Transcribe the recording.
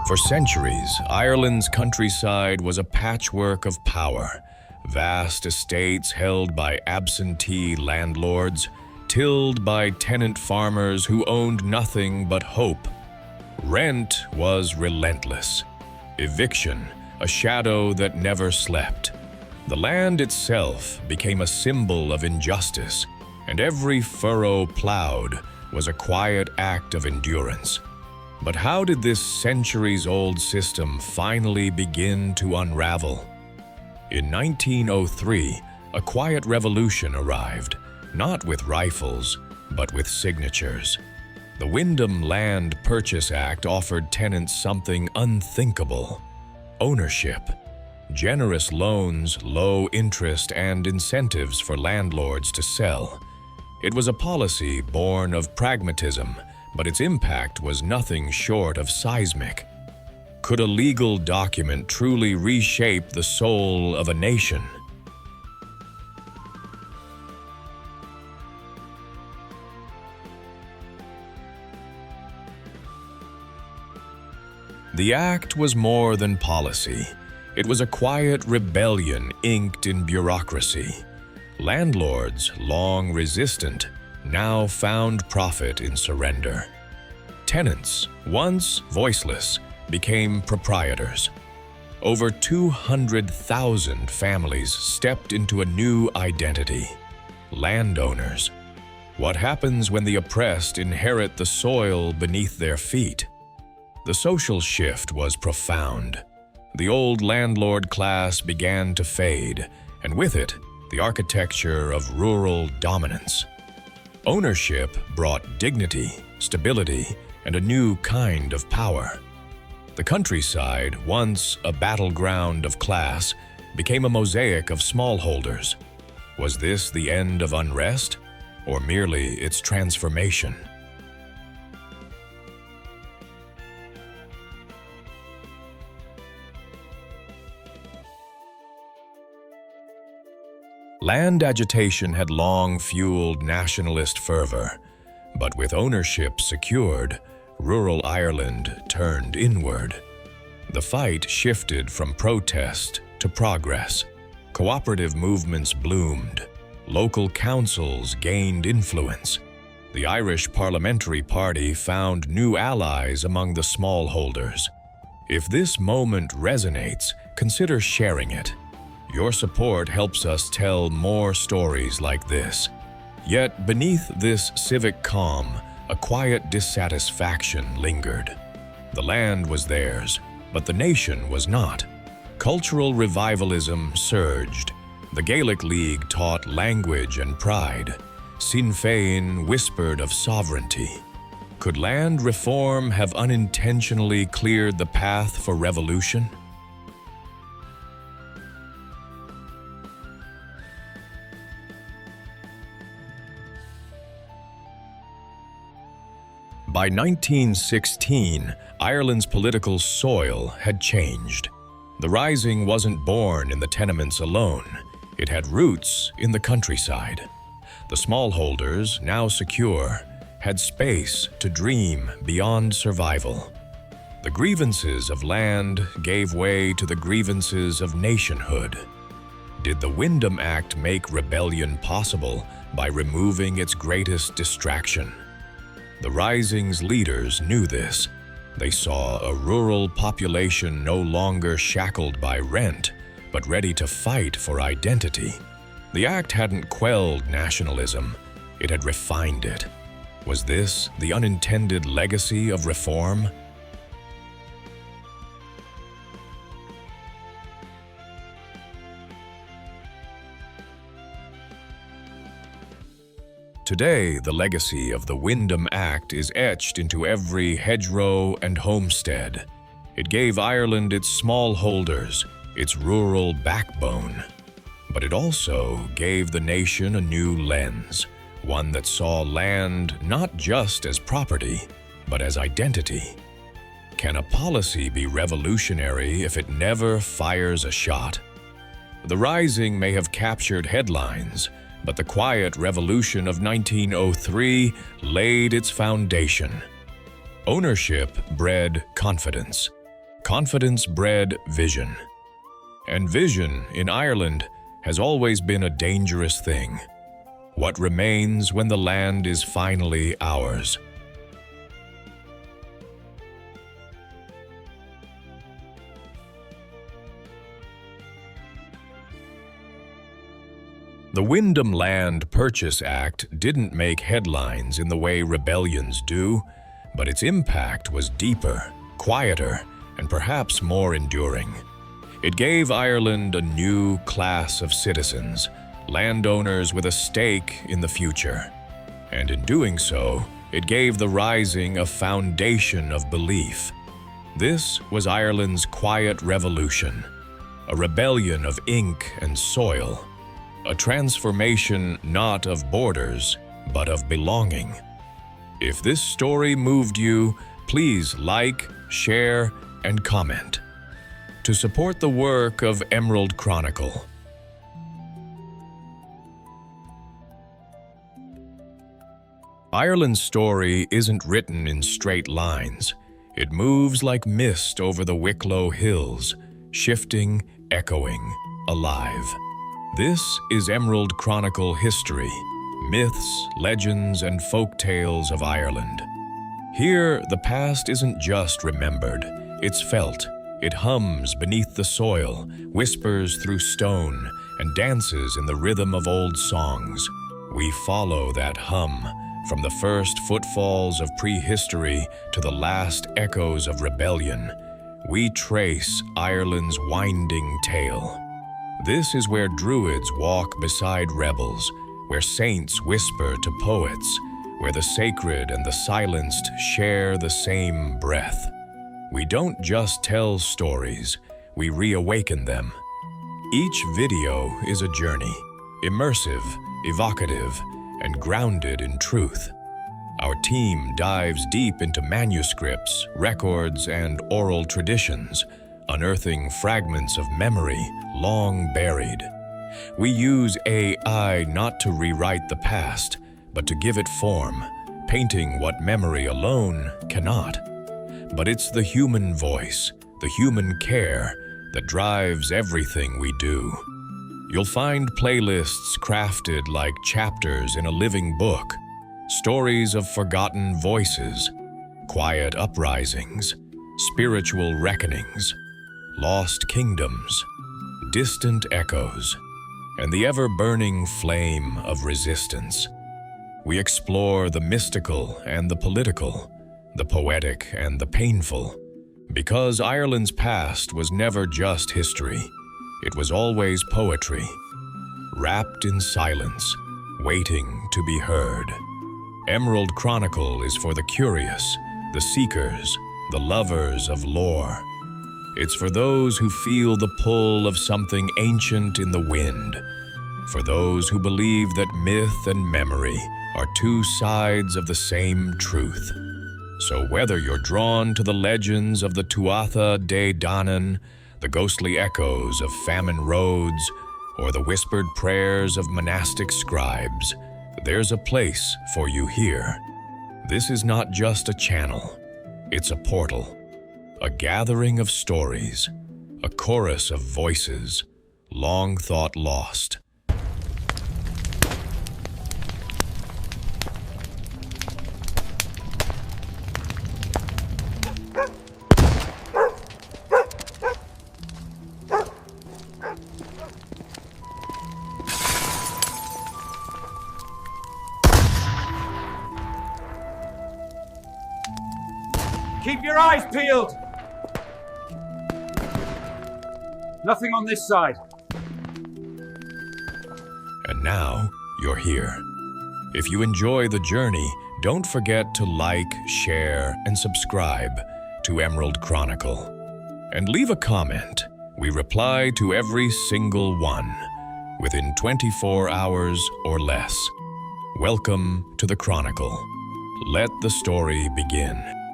For centuries, Ireland's countryside was a patchwork of power. Vast estates held by absentee landlords, tilled by tenant farmers who owned nothing but hope. Rent was relentless. Eviction, a shadow that never slept. The land itself became a symbol of injustice, and every furrow plowed was a quiet act of endurance. But how did this centuries-old system finally begin to unravel? In 1903, a quiet revolution arrived, not with rifles, but with signatures. The Windham Land Purchase Act offered tenants something unthinkable: ownership. Generous loans, low interest, and incentives for landlords to sell. It was a policy born of pragmatism, but its impact was nothing short of seismic. Could a legal document truly reshape the soul of a nation? The act was more than policy. It was a quiet rebellion inked in bureaucracy. Landlords, long resistant, now found profit in surrender. Tenants, once voiceless, became proprietors. Over 200,000 families stepped into a new identity: landowners. What happens when the oppressed inherit the soil beneath their feet? The social shift was profound. The old landlord class began to fade, and with it, the architecture of rural dominance. Ownership brought dignity, stability, and a new kind of power. The countryside, once a battleground of class, became a mosaic of smallholders. Was this the end of unrest, or merely its transformation? Land agitation had long fueled nationalist fervor, but with ownership secured, rural Ireland turned inward. The fight shifted from protest to progress. Cooperative movements bloomed. Local councils gained influence. The Irish Parliamentary Party found new allies among the smallholders. If this moment resonates, consider sharing it. Your support helps us tell more stories like this. Yet beneath this civic calm, a quiet dissatisfaction lingered. The land was theirs, but the nation was not. Cultural revivalism surged. The Gaelic League taught language and pride. Sinn Féin whispered of sovereignty. Could land reform have unintentionally cleared the path for revolution? By 1916, Ireland's political soil had changed. The Rising wasn't born in the tenements alone. It had roots in the countryside. The smallholders, now secure, had space to dream beyond survival. The grievances of land gave way to the grievances of nationhood. Did the Windham Act make rebellion possible by removing its greatest distraction? The Rising's leaders knew this. They saw a rural population no longer shackled by rent, but ready to fight for identity. The act hadn't quelled nationalism, it had refined it. Was this the unintended legacy of reform? Today, the legacy of the Windham Act is etched into every hedgerow and homestead. It gave Ireland its smallholders, its rural backbone. But it also gave the nation a new lens, one that saw land not just as property, but as identity. Can a policy be revolutionary if it never fires a shot? The Rising may have captured headlines, but the quiet revolution of 1903 laid its foundation. Ownership bred confidence. confidence bred vision. And vision in Ireland has always been a dangerous thing. What remains when the land is finally ours? The Windham Land Purchase Act didn't make headlines in the way rebellions do, but its impact was deeper, quieter, and perhaps more enduring. It gave Ireland a new class of citizens, landowners with a stake in the future. And in doing so, it gave the rising a foundation of belief. This was Ireland's quiet revolution, a rebellion of ink and soil, a transformation not of borders, but of belonging. If this story moved you, please like, share, and comment. To support the work of Emerald Chronicle. Ireland's story isn't written in straight lines. It moves like mist over the Wicklow Hills, shifting, echoing, alive. This is Emerald Chronicle history, myths, legends, and folk tales of Ireland. Here, the past isn't just remembered, it's felt. It hums beneath the soil, whispers through stone, and dances in the rhythm of old songs. We follow that hum, from the first footfalls of prehistory to the last echoes of rebellion. We trace Ireland's winding tale. This is where druids walk beside rebels, where saints whisper to poets, where the sacred and the silenced share the same breath. We don't just tell stories, we reawaken them. Each video is a journey, immersive, evocative, and grounded in truth. Our team dives deep into manuscripts, records, and oral traditions, unearthing fragments of memory long buried. We use AI not to rewrite the past, but to give it form, painting what memory alone cannot. But it's the human voice, the human care, that drives everything we do. You'll find playlists crafted like chapters in a living book, stories of forgotten voices, quiet uprisings, spiritual reckonings, lost kingdoms, distant echoes, and the ever-burning flame of resistance. We explore the mystical and the political, the poetic and the painful, because Ireland's past was never just history. It was always poetry, wrapped in silence, waiting to be heard. Emerald Chronicle is for the curious, the seekers, the lovers of lore. It's for those who feel the pull of something ancient in the wind, for those who believe that myth and memory are two sides of the same truth. So whether you're drawn to the legends of the Tuatha De Danann, the ghostly echoes of Famine roads, or the whispered prayers of monastic scribes, there's a place for you here. This is not just a channel, it's a portal, a gathering of stories, a chorus of voices, long thought lost. Keep your eyes peeled! Nothing on this side. And now, you're here. If you enjoy the journey, don't forget to like, share, and subscribe to Emerald Chronicle. And leave a comment. We reply to every single one, within 24 hours or less. Welcome to the Chronicle. Let the story begin.